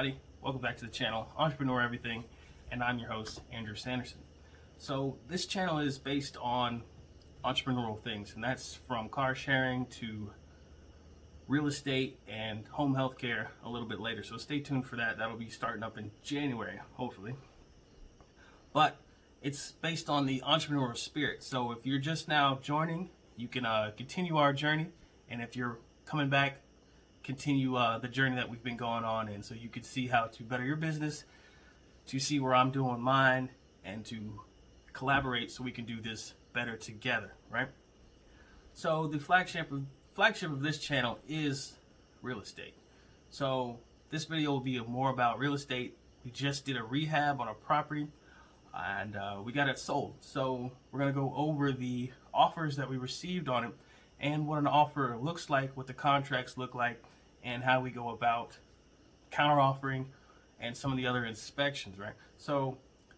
everybody? Welcome back to the channel, Entrepreneur Everything, and I'm your host, Andrew Sanderson. So this channel is based on entrepreneurial things, and that's from car sharing to real estate and home health care a little bit later. So stay tuned for that. That'll be starting up in January, hopefully. But it's based on the entrepreneurial spirit. So if you're just now joining, you can continue our journey, and if you're coming back, continue the journey that we've been going on, and so you can see how to better your business, to see where I'm doing mine, and to collaborate so we can do this better together, right? So the flagship of this channel is real estate. So this video will be more about real estate. We just did a rehab on a property, and we got it sold. So we're gonna go over the offers that we received on it, and what an offer looks like, what the contracts look like, and how we go about counter-offering and some of the other inspections, right? So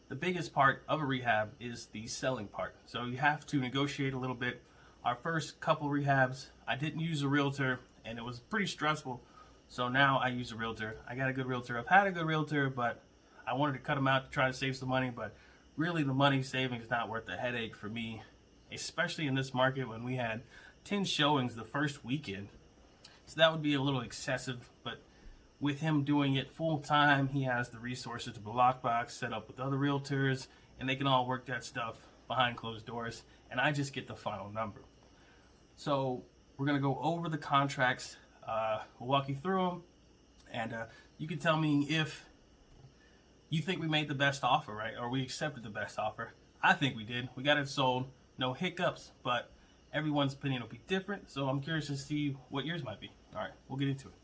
the biggest part of a rehab is the selling part. So you have to negotiate a little bit. Our first couple rehabs, I didn't use a realtor, and it was pretty stressful. So now I use a realtor. I got a good realtor. I've had a good realtor, but I wanted to cut them out to try to save some money, but really the money saving is not worth the headache for me, especially in this market when we had 10 showings the first weekend. So that would be a little excessive, but with him doing it full time, he has the resources to BlockBox, set up with other realtors, and they can all work that stuff behind closed doors, and I just get the final number. So we're gonna go over the contracts, we'll walk you through them, and you can tell me if you think we made the best offer, right? Or we accepted the best offer. I think we did. We got it sold, no hiccups, but everyone's opinion will be different, so I'm curious to see what yours might be. All right, we'll get into it.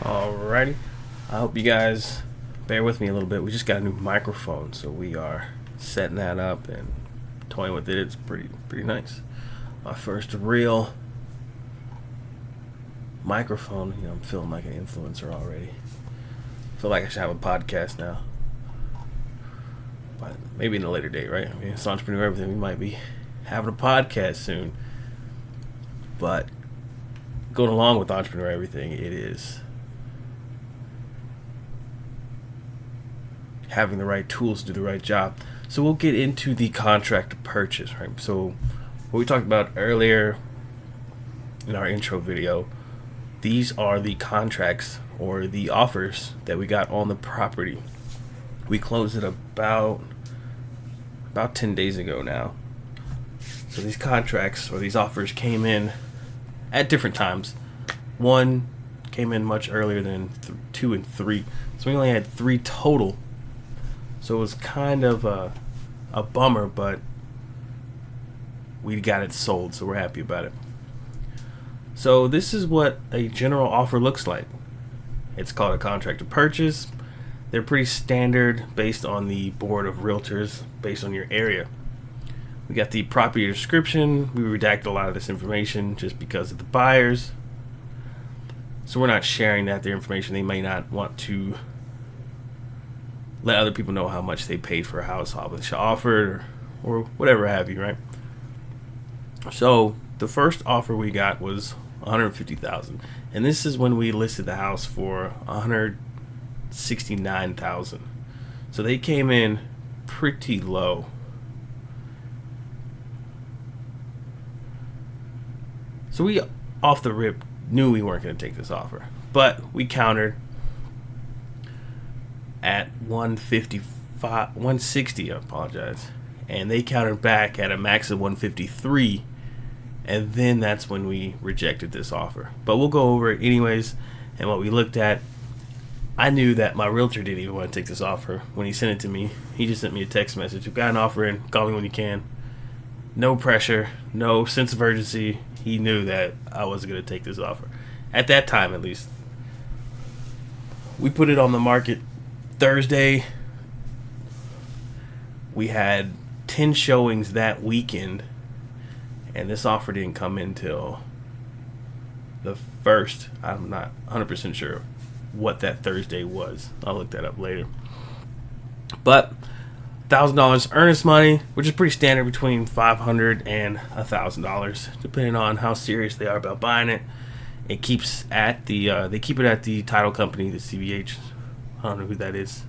Alrighty, I hope you guys bear with me a little bit. We just got a new microphone, so we are setting that up and toying with it. It's pretty nice. My first real microphone. You know, I'm feeling like an influencer already. I feel like I should have a podcast now, but maybe in a later date, right? I mean, it's Entrepreneur Everything. We might be having a podcast soon, but going along with Entrepreneur Everything, it is having the right tools to do the right job. So we'll get into the contract to purchase, right? So what we talked about earlier in our intro video, these are the contracts or the offers that we got on the property. We closed it about 10 days ago now. So these contracts or these offers came in at different times. One came in much earlier than 2 and 3. So we only had 3 total. So it was kind of a bummer, but we got it sold, so we're happy about it. So this is what a general offer looks like. It's called a contract to purchase. They're pretty standard based on the board of realtors, based on your area. We got the property description. We redacted a lot of this information just because of the buyers. So we're not sharing that. Their information, they may not want to let other people know how much they paid for a house, how much offered, or whatever have you, right? So the first offer we got was $150,000, and this is when we listed the house for $169,000. So they came in pretty low. So we, off the rip, knew we weren't going to take this offer, but we countered at 160, I apologize, and they countered back at a max of 153, and then that's when we rejected this offer. But we'll go over it anyways. And what we looked at, I knew that my realtor didn't even want to take this offer when he sent it to me. He just sent me a text message: "We've got an offer in, call me when you can." No pressure, no sense of urgency. He knew that I wasn't going to take this offer. At that time, at least. We put it on the market Thursday. We had 10 showings that weekend, and this offer didn't come in till the 1st. I'm not 100% sure what that Thursday was. I'll look that up later. But $1,000 earnest money, which is pretty standard between $500 and $1,000, depending on how serious they are about buying it It keeps at the they keep it at the title company, the CVH. I don't know who that is,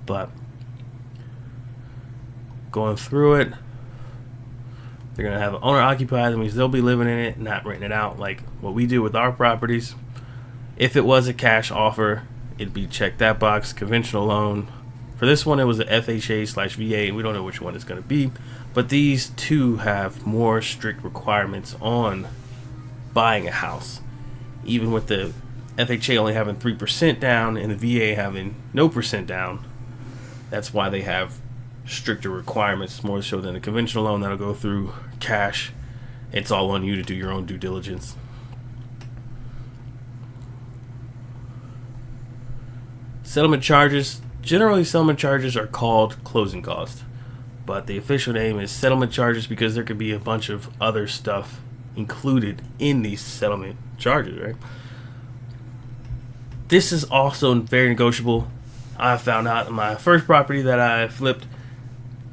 but going through it, they're gonna have an owner occupied. That means they'll be living in it, not renting it out like what we do with our properties. If it was a cash offer, it'd be check that box, conventional loan. For this one, it was a FHA/VA, and we don't know which one it's going to be. But these two have more strict requirements on buying a house. Even with the FHA only having 3% down and the VA having no percent down, that's why they have stricter requirements, more so than a conventional loan that'll go through cash. It's all on you to do your own due diligence. Settlement charges. Generally, settlement charges are called closing costs, but the official name is settlement charges because there could be a bunch of other stuff included in these settlement charges, right? This is also very negotiable. I found out in my first property that I flipped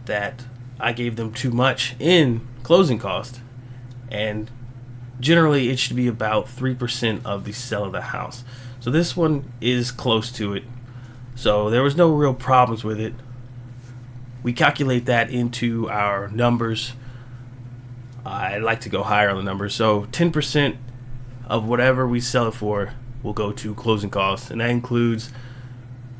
that I gave them too much in closing cost, and generally it should be about 3% of the sale of the house. So this one is close to it. So there was no real problems with it. We calculate that into our numbers. I like to go higher on the numbers. So 10% of whatever we sell it for will go to closing costs, and that includes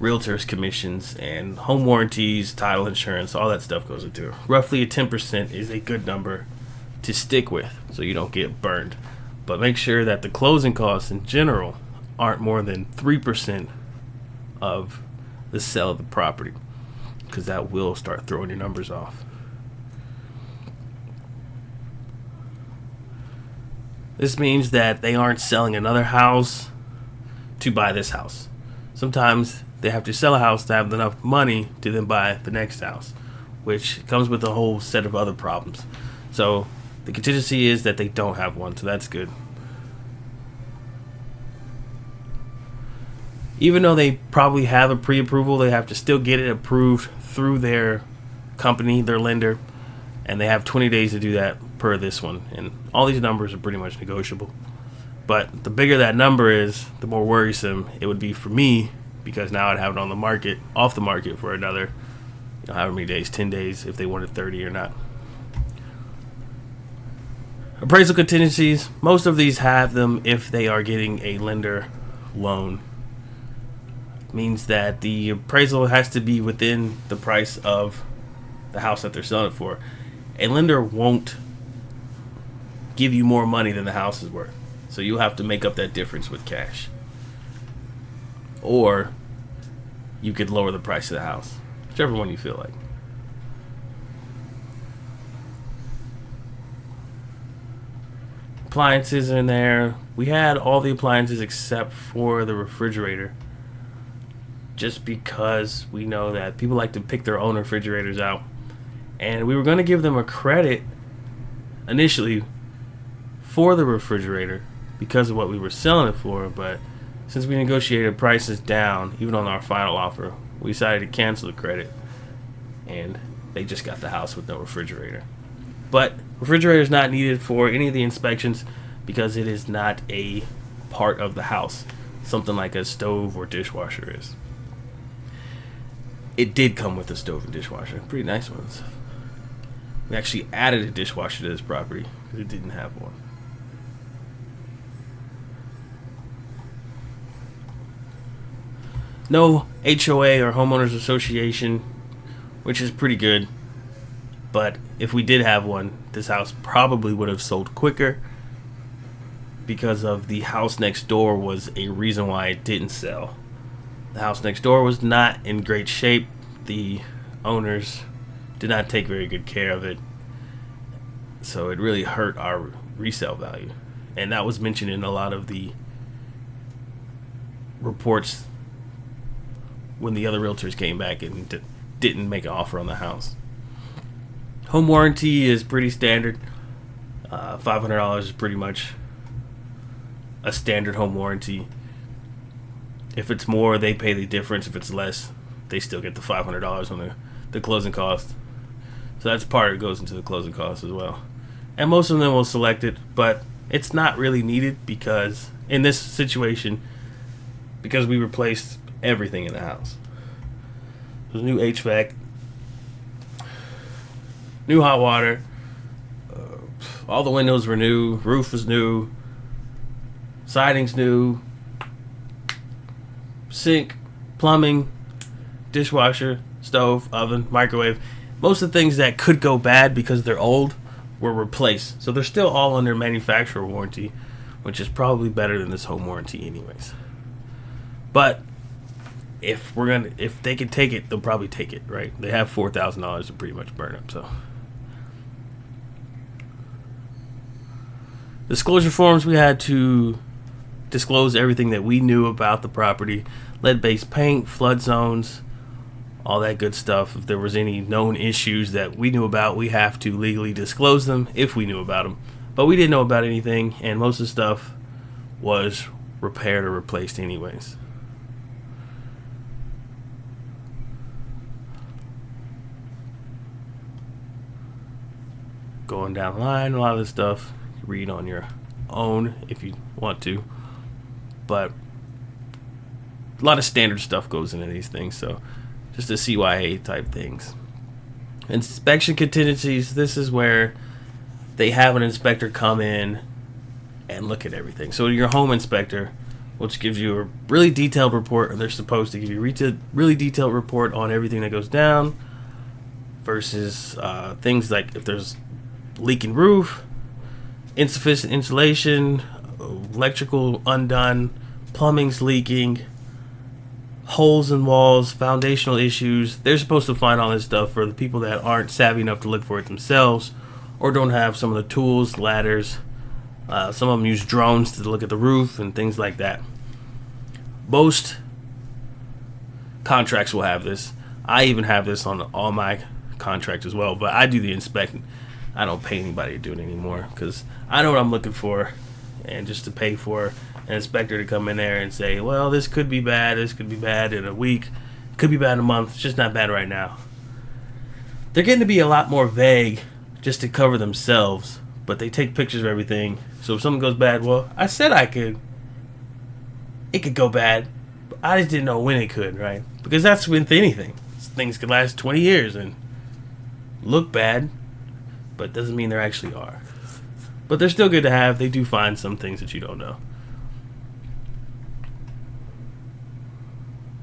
realtors' commissions and home warranties, title insurance, all that stuff goes into it. Roughly a 10% is a good number to stick with so you don't get burned. But make sure that the closing costs in general aren't more than 3% of the sale of the property, because that will start throwing your numbers off. This means that they aren't selling another house to buy this house. Sometimes they have to sell a house to have enough money to then buy the next house, which comes with a whole set of other problems. So the contingency is that they don't have one, so that's good. Even though they probably have a pre-approval, they have to still get it approved through their company, their lender, and they have 20 days to do that per this one. And all these numbers are pretty much negotiable. But the bigger that number is, the more worrisome it would be for me, because now I'd have it on the market, off the market for another, however many days, 10 days, if they wanted 30 or not. Appraisal contingencies, most of these have them if they are getting a lender loan. Means that the appraisal has to be within the price of the house that they're selling it for. A lender won't give you more money than the house is worth, so you'll have to make up that difference with cash, or you could lower the price of the house, whichever one you feel like. Appliances in there. We had all the appliances except for the refrigerator, just because we know that people like to pick their own refrigerators out. And we were going to give them a credit initially for the refrigerator because of what we were selling it for, but since we negotiated prices down, even on our final offer, we decided to cancel the credit, and they just got the house with no refrigerator. But refrigerator is not needed for any of the inspections because it is not a part of the house, something like a stove or dishwasher is. It did come with a stove and dishwasher, pretty nice ones. We actually added a dishwasher to this property because it didn't have one. No HOA or homeowners association, which is pretty good. But if we did have one, this house probably would have sold quicker because of the house next door was a reason why it didn't sell. The house next door was not in great shape. The owners did not take very good care of it, so it really hurt our resale value. And that was mentioned in a lot of the reports when the other realtors came back and didn't make an offer on the house. Home warranty is pretty standard. $500 is pretty much a standard home warranty. If it's more, they pay the difference. If it's less, they still get the $500 on the closing cost. So that's part that goes into the closing cost as well. And most of them will select it, but it's not really needed because in this situation, because we replaced everything in the house. There's new HVAC, new hot water, all the windows were new, roof was new, siding's new, sink, plumbing, dishwasher, stove, oven, microwave. Most of the things that could go bad because they're old were replaced. So they're still all under manufacturer warranty, which is probably better than this home warranty anyways. But if they can take it, they'll probably take it, right? They have $4,000 to pretty much burn up. So disclosure forms, we had to disclose everything that we knew about the property, lead-based paint, flood zones, all that good stuff. If there was any known issues that we knew about, we have to legally disclose them if we knew about them. But we didn't know about anything, and most of the stuff was repaired or replaced anyways. Going down the line, a lot of this stuff you read on your own if you want to, but a lot of standard stuff goes into these things, so just the CYA type things. Inspection contingencies, this is where they have an inspector come in and look at everything. So your home inspector, which gives you a really detailed report, or they're supposed to give you a really detailed report on everything that goes down, versus things like if there's leaking roof, insufficient insulation, electrical undone, plumbing's leaking, holes in walls, foundational issues. They're supposed to find all this stuff for the people that aren't savvy enough to look for it themselves, or don't have some of the tools, ladders. Some of them use drones to look at the roof and things like that. Most contracts will have this. I even have this on all my contracts as well, but I do the inspecting. I don't pay anybody to do it anymore because I know what I'm looking for, and just to pay for an inspector to come in there and say, well, this could be bad in a week, could be bad in a month, it's just not bad right now. They're getting to be a lot more vague just to cover themselves, but they take pictures of everything. So if something goes bad, well, I said it could go bad, but I just didn't know when it could, right? Because that's with anything. Things could last 20 years and look bad, but doesn't mean they actually are. But they're still good to have. They do find some things that you don't know.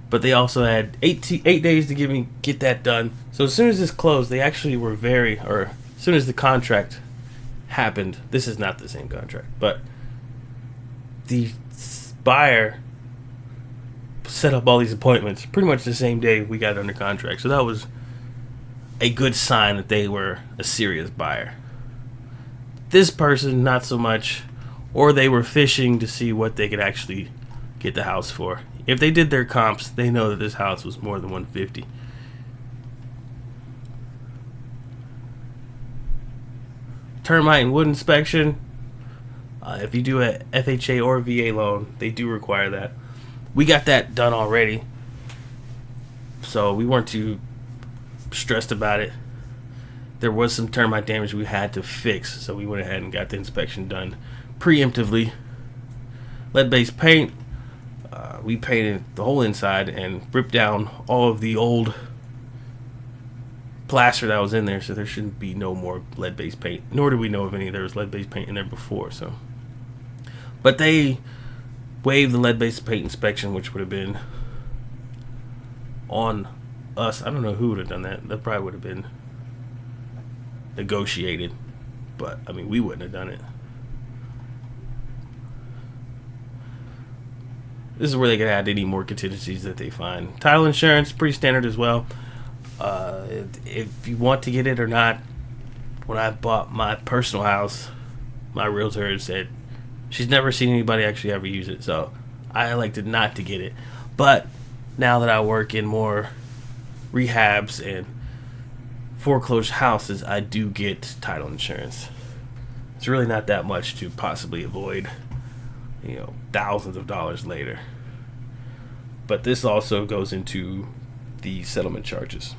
But they also had 8 days to get that done. So as soon as this closed, they actually were as soon as the contract happened, this is not the same contract, but the buyer set up all these appointments pretty much the same day we got under contract. So that was a good sign that they were a serious buyer. This person, not so much, or they were fishing to see what they could actually get the house for. If they did their comps, they know that this house was more than $150. Termite and wood inspection. If you do a FHA or VA loan, they do require that. We got that done already, so we weren't too stressed about it. There was some termite damage we had to fix, so we went ahead and got the inspection done preemptively. Lead-based paint. We painted the whole inside and ripped down all of the old plaster that was in there, so there shouldn't be no more lead-based paint. Nor do we know of any. There was lead-based paint in there before, so. But they waived the lead-based paint inspection, which would have been on us. I don't know who would have done that. That probably would have been negotiated, but I mean, we wouldn't have done it. This is where they can add any more contingencies that they find. Title insurance, pretty standard as well. If you want to get it or not, when I bought my personal house, my realtor said she's never seen anybody actually ever use it, so I elected not to get it. But now that I work in more rehabs and foreclosed houses, I do get title insurance. It's really not that much to possibly avoid, thousands of dollars later. But this also goes into the settlement charges.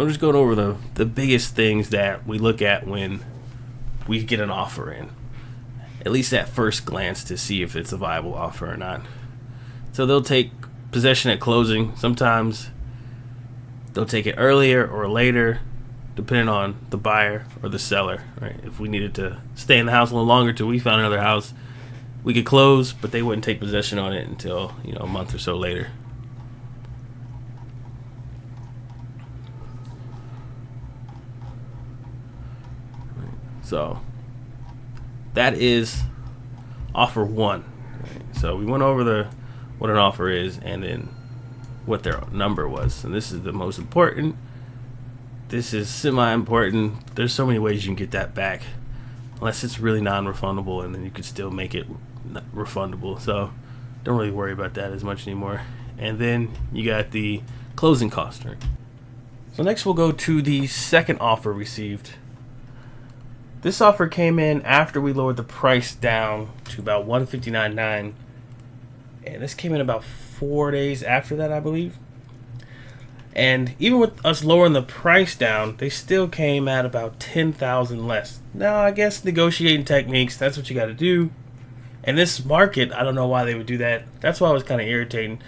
So I'm just going over the biggest things that we look at when we get an offer in, at least at first glance, to see if it's a viable offer or not. So they'll take possession at closing. Sometimes they'll take it earlier or later, depending on the buyer or the seller, right? If we needed to stay in the house a little longer till we found another house, we could close, but they wouldn't take possession on it until, a month or so later. So that is offer one. Right? So we went over what an offer is and then what their number was. And this is the most important. This is semi-important. There's so many ways you can get that back, unless it's really non-refundable, and then you could still make it refundable. So don't really worry about that as much anymore. And then you got the closing cost. Right? So next we'll go to the second offer received. This offer came in after we lowered the price down to about $159.9, and this came in about 4 days after that, I believe. And even with us lowering the price down, they still came at about $10,000 less. Now, I guess negotiating techniques, that's what you got to do. And this market, I don't know why they would do that. That's why I was kind of irritating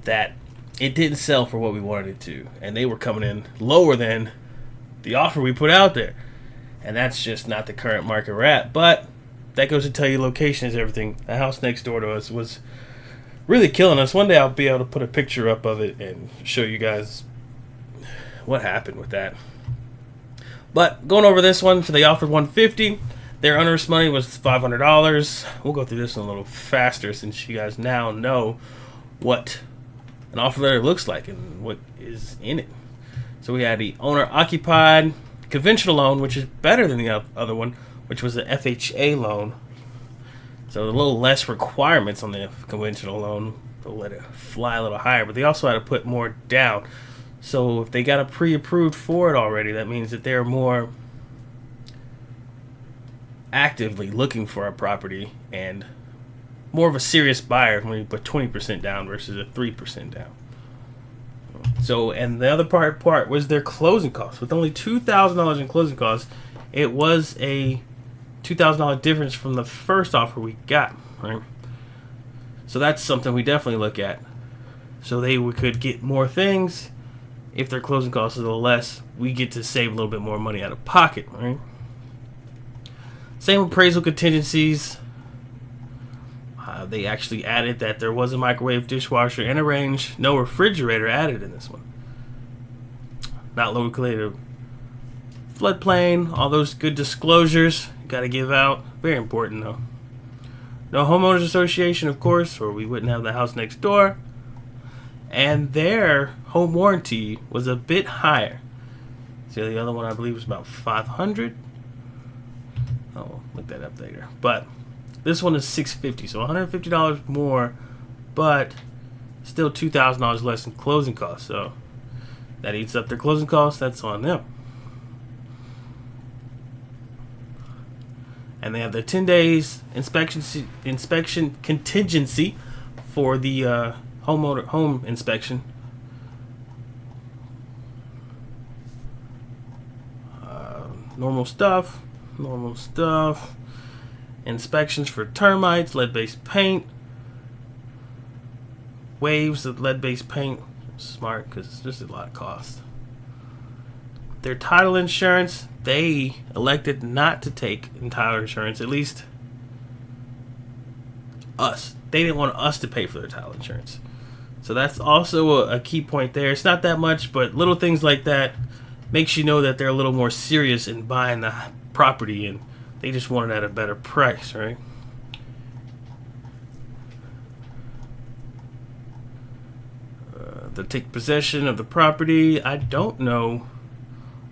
that it didn't sell for what we wanted it to, and they were coming in lower than the offer we put out there. And that's just not the current market we're at. But that goes to tell you location is everything. The house next door to us was really killing us. One day I'll be able to put a picture up of it and show you guys what happened with that. But going over this one, so they offered $150. Their owner's money was $500. We'll go through this one a little faster since you guys now know what an offer letter looks like and what is in it. So we had the owner occupied conventional loan, which is better than the other one, which was the FHA loan. So a little less requirements on the conventional loan. They'll let it fly a little higher, but they also had to put more down. So if they got a pre-approved for it already, that means that they're more actively looking for a property and more of a serious buyer when you put 20% down versus a 3% down. So, and the other part was their closing costs. With only $2,000 in closing costs, it was a $2,000 difference from the first offer we got, right? So that's something we definitely look at. So we could get more things. If their closing costs is a little less, we get to save a little bit more money out of pocket, right? Same appraisal contingencies. They actually added that there was a microwave, dishwasher, and a range. No refrigerator added in this one. Not located floodplain. All those good disclosures you got to give out. Very important though. No homeowners association, of course, or we wouldn't have the house next door. And their home warranty was a bit higher. So the other one I believe was about $500. I'll look that up later. But this one is $650, so $150 more, but still $2,000 less in closing costs. So that eats up their closing costs. That's on them. And they have their 10 days inspection contingency for the home inspection. Normal stuff. Inspections for termites, lead-based paint, waves of lead-based paint. Smart, because it's just a lot of cost. Their title insurance, they elected not to take title insurance, at least us. They didn't want us to pay for their title insurance. So that's also a key point there. It's not that much, but little things like that makes you know that they're a little more serious in buying the property, and they just want it at a better price, right? They'll take possession of the property. I don't know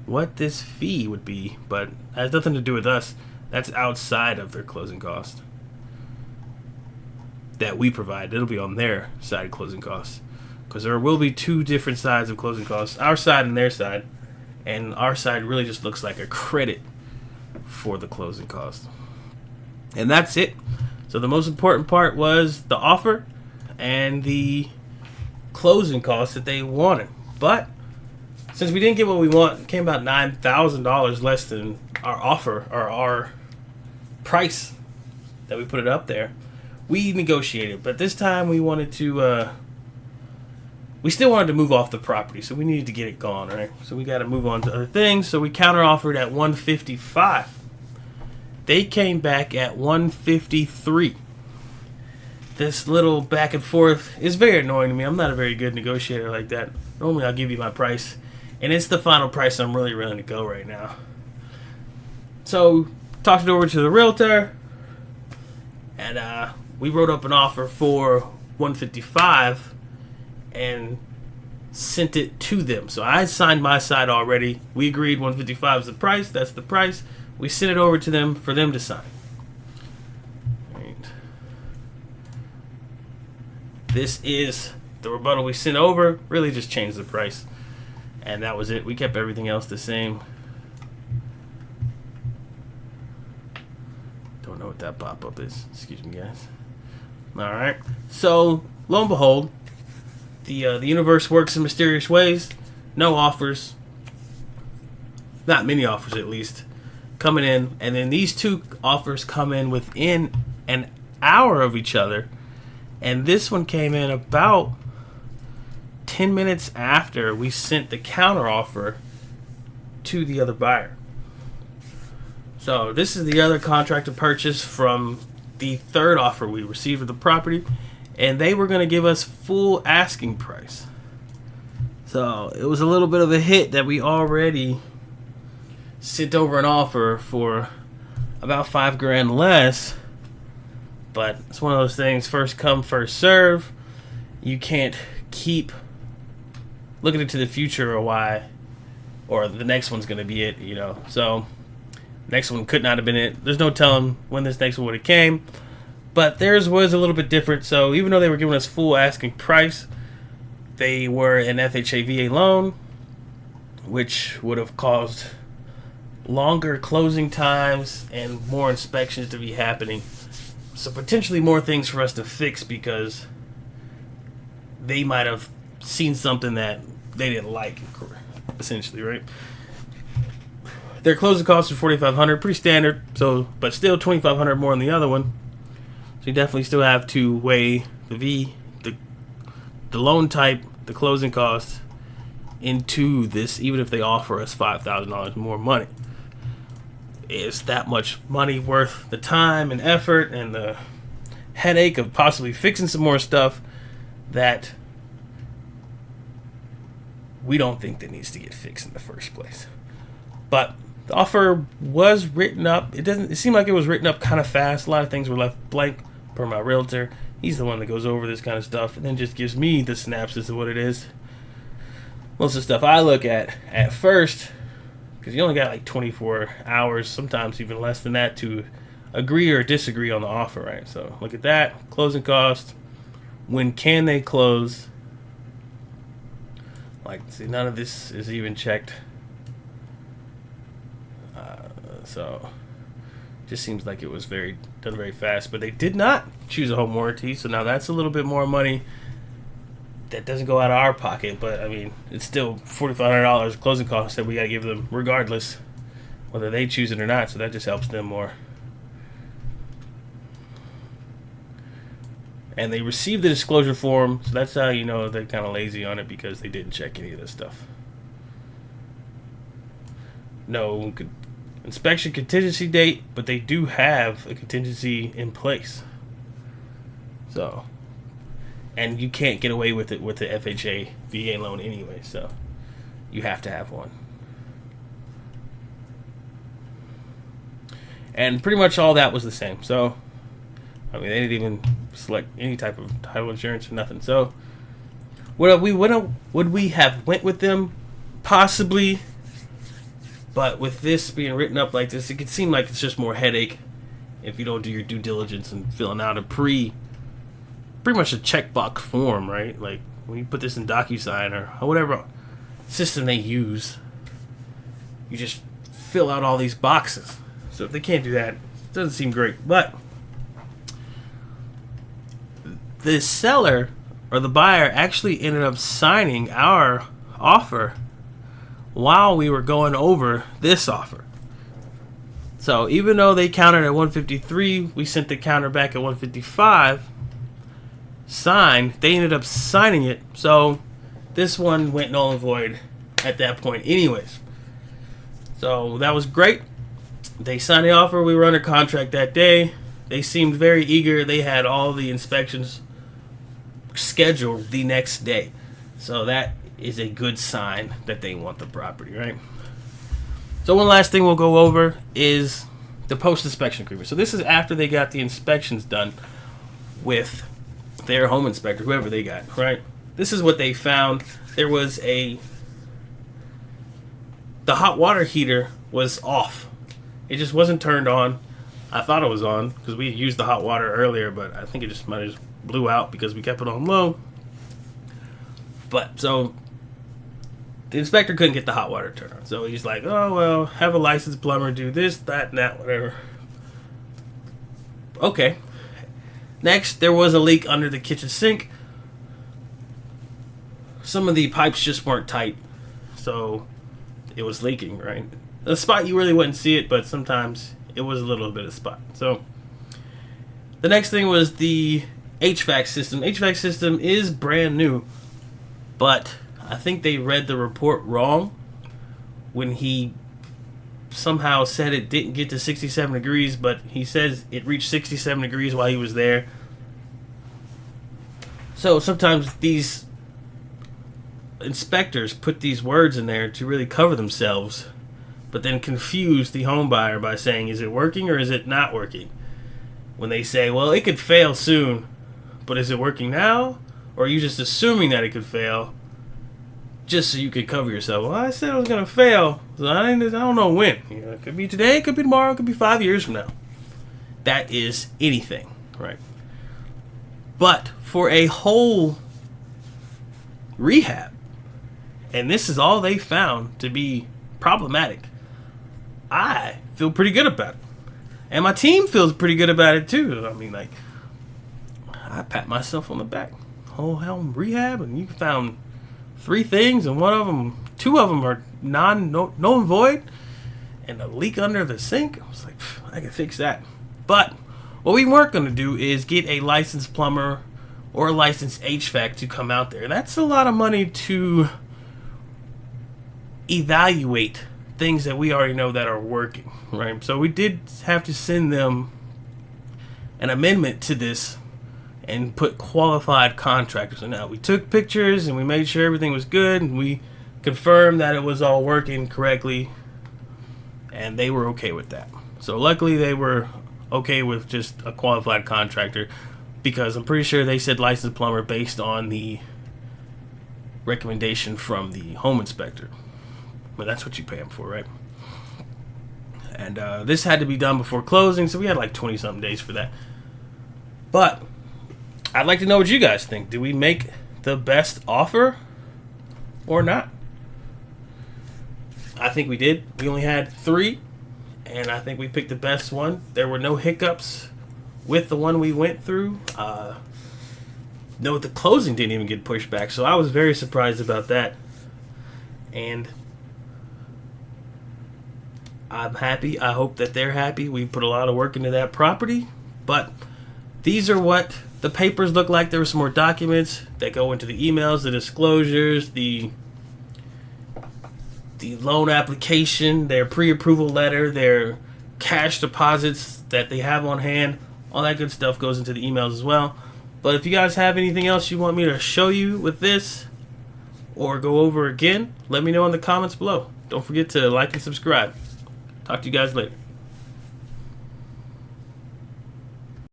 what this fee would be, but it has nothing to do with us. That's outside of their closing cost that we provide. It'll be on their side of closing costs, because there will be two different sides of closing costs, our side and their side, and our side really just looks like a credit for the closing cost. And that's it. So the most important part was the offer and the closing costs that they wanted. But since we didn't get what we want, it came about $9,000 less than our offer or our price that we put it up there. We negotiated, but this time we wanted to. We still wanted to move off the property, so we needed to get it gone, right? So we got to move on to other things. So we counter-offered at $155. They came back at $153. This little back and forth is very annoying to me. I'm not a very good negotiator like that. Normally I'll give you my price, and it's the final price I'm really willing to go right now. So talked it over to the realtor, and we wrote up an offer for $155 and sent it to them. So I signed my side already. We agreed $155 is the price. That's the price. We sent it over to them for them to sign. Right. This is the rebuttal we sent over. Really just changed the price. And that was it. We kept everything else the same. Don't know what that pop-up is. Excuse me, guys. Alright. So, lo and behold, the universe works in mysterious ways. No offers. Not many offers, at least. Coming in. And then these two offers come in within an hour of each other. And this one came in about 10 minutes after we sent the counter offer to the other buyer. So this is the other contract to purchase from the third offer we received of the property, and they were going to give us full asking price. So it was a little bit of a hit that we already sent over an offer for about $5,000 less, but it's one of those things, first come, first serve. You can't keep looking into the future or why, or the next one's going to be it, you know. So next one could not have been it. There's no telling when this next one would have came, but theirs was a little bit different. So even though they were giving us full asking price, they were an FHA VA loan, which would have caused longer closing times and more inspections to be happening. So potentially more things for us to fix because they might have seen something that they didn't like, essentially, right? Their closing costs are $4,500, pretty standard. So, but still $2,500 more than the other one. So you definitely still have to weigh the loan type, the closing costs into this, even if they offer us $5,000 more money. Is that much money worth the time and effort and the headache of possibly fixing some more stuff that we don't think that needs to get fixed in the first place? But the offer was written up. It seemed like it was written up kind of fast. A lot of things were left blank per my realtor. He's the one that goes over this kind of stuff and then just gives me the synopsis of what it is. Most of the stuff I look at first, because you only got like 24 hours, sometimes even less than that, to agree or disagree on the offer, right? So look at that. Closing cost. When can they close? Like, see, none of this is even checked. So just seems like it was done very fast, but they did not choose a home warranty. So now that's a little bit more money that doesn't go out of our pocket, but I mean, it's still $4,500 closing costs that we got to give them regardless whether they choose it or not. So that just helps them more. And they received the disclosure form, so that's how you know they're kind of lazy on it, because they didn't check any of this stuff. No inspection contingency date, but they do have a contingency in place. So, and you can't get away with it with the FHA VA loan anyway, so you have to have one. And pretty much all that was the same. So, I mean, they didn't even select any type of title insurance or nothing. So, would we have went with them? Possibly. But with this being written up like this, it could seem like it's just more headache if you don't do your due diligence and filling out a pretty much a checkbox form, right? Like when you put this in DocuSign or whatever system they use, you just fill out all these boxes. So if they can't do that, it doesn't seem great. But the seller or the buyer actually ended up signing our offer while we were going over this offer. So even though they countered at 153, we sent the counter back at 155. Signed. They ended up signing it. So this one went null and void at that point anyways. So that was great. They signed the offer. We were under contract that day. They seemed very eager. They had all the inspections scheduled the next day. So that is a good sign that they want the property, right? So one last thing we'll go over is the post-inspection agreement. So this is after they got the inspections done with their home inspector, whoever they got, right? This is what they found. There was the hot water heater was off. It just wasn't turned on. I thought it was on because we used the hot water earlier, but I think it just might have just blew out because we kept it on low. But so the inspector couldn't get the hot water turned on. So he's like, oh, well, have a licensed plumber do this, that, and that, whatever. Okay. Next, there was a leak under the kitchen sink. Some of the pipes just weren't tight, so it was leaking, right? A spot you really wouldn't see it, but sometimes it was a little bit of spot. So the next thing was the HVAC system. HVAC system is brand new, but I think they read the report wrong when he somehow said it didn't get to 67 degrees, but he says it reached 67 degrees while he was there. So sometimes these inspectors put these words in there to really cover themselves, but then confuse the home buyer by saying, is it working or is it not working? When they say, well, it could fail soon, but is it working now? Or are you just assuming that it could fail just so you could cover yourself? Well, I said it was going to fail, so I don't know when. You know, it could be today, it could be tomorrow, it could be 5 years from now. That is anything, right? But for a whole rehab, and this is all they found to be problematic, I feel pretty good about it. And my team feels pretty good about it too. I mean, like, I pat myself on the back. Whole home rehab, and you found 3 things, and two of them are null and void, and a leak under the sink. I was like, I can fix that. But what we weren't going to do is get a licensed plumber or a licensed HVAC to come out there. That's a lot of money to evaluate things that we already know that are working, right? So we did have to send them an amendment to this and put qualified contractors. And now we took pictures and we made sure everything was good, and we confirmed that it was all working correctly, and they were okay with that. So luckily they were okay with just a qualified contractor, because I'm pretty sure they said licensed plumber based on the recommendation from the home inspector. But that's what you pay them for, right? And this had to be done before closing, so we had like 20-something days for that. But I'd like to know what you guys think. Do we make the best offer or not? I think we did. We only had 3, and I think we picked the best one. There were no hiccups with the one we went through. No, the closing didn't even get pushed back, so I was very surprised about that. And I'm happy. I hope that they're happy. We put a lot of work into that property, but these are what the papers look like. There were some more documents that go into the emails, the disclosures, the loan application, their pre-approval letter, their cash deposits that they have on hand. All that good stuff goes into the emails as well. But if you guys have anything else you want me to show you with this or go over again, let me know in the comments below. Don't forget to like and subscribe. Talk to you guys later.